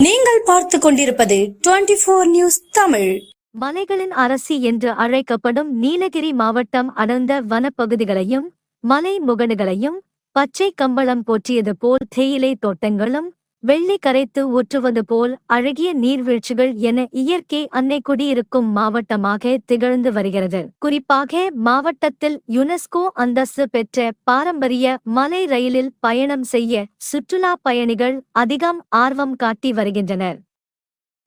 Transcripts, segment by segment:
நீங்கள் பார்த்து கொண்டிருப்பது 24 நியூஸ் தமிழ். மலைகளின் அரசி என்று அழைக்கப்படும் நீலகிரி மாவட்டம் அடர்ந்த வனப்பகுதிகளையும் மலை முகடுகளையும் பச்சை கம்பளம் போற்றியது போல் தேயிலை தோட்டங்களும் வெள்ளி கரைத்து ஊற்றுவது போல் அழகிய நீர்வீழ்ச்சிகள் என இயற்கை அன்னை குடியிருக்கும் மாவட்டமாக திகழ்ந்து வருகிறது. குறிப்பாக மாவட்டத்தில் யுனெஸ்கோ அந்தஸ்து பெற்ற பாரம்பரிய மலை ரயிலில் பயணம் செய்ய சுற்றுலா பயணிகள் அதிகம் ஆர்வம் காட்டி வருகின்றனர்.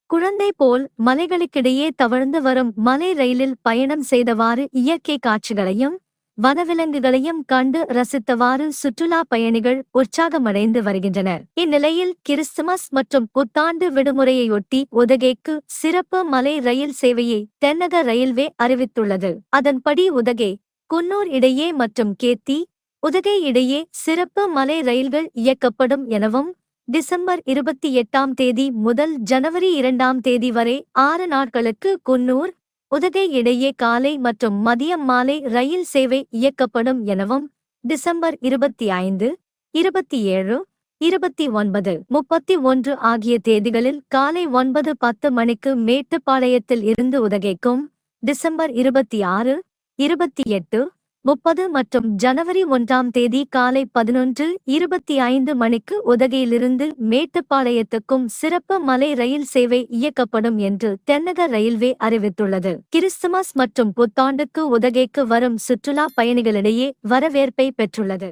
குழந்தை போல் மலைகளுக்கிடையே தவழ்ந்து வரும் மலை ரயிலில் பயணம் செய்தவாறு இயற்கை காட்சிகளையும் வனவிலங்குகளையும் கண்டு ரசித்தவாறு சுற்றுலா பயணிகள் உற்சாகமடைந்து வருகின்றனர். இந்நிலையில் கிறிஸ்துமஸ் மற்றும் புத்தாண்டு விடுமுறையொட்டி உதகைக்கு சிறப்பு மலை ரயில் சேவையை தென்னக ரயில்வே அறிவித்துள்ளது. அதன்படி உதகை குன்னூர் இடையே மற்றும் கேத்தி உதகை இடையே சிறப்பு மலை ரயில்கள் இயக்கப்படும் எனவும் டிசம்பர் 28ஆம் தேதி முதல் ஜனவரி 2ஆம் தேதி வரை 6 நாட்களுக்கு குன்னூர் உதகை இடையே காலை மற்றும் மதியம் மாலை ரயில் சேவை இயக்கப்படும் எனவும் டிசம்பர் 25, 27, 29, 31 ஆகிய தேதிகளில் காலை 9:10 மணிக்கு மேட்டுப்பாளையத்தில் இருந்து உதகைக்கும், டிசம்பர் 26, 28, 30 மற்றும் ஜனவரி 1ஆம் தேதி காலை 11:25 மணிக்கு உதகையிலிருந்து மேட்டுப்பாளையத்துக்கும் சிறப்பு மலை ரயில் சேவை இயக்கப்படும் என்று தென்னக ரயில்வே அறிவித்துள்ளது. கிறிஸ்துமஸ் மற்றும் புத்தாண்டுக்கு உதகைக்கு வரும் சுற்றுலா பயணிகளிடையே வரவேற்பை பெற்றுள்ளது.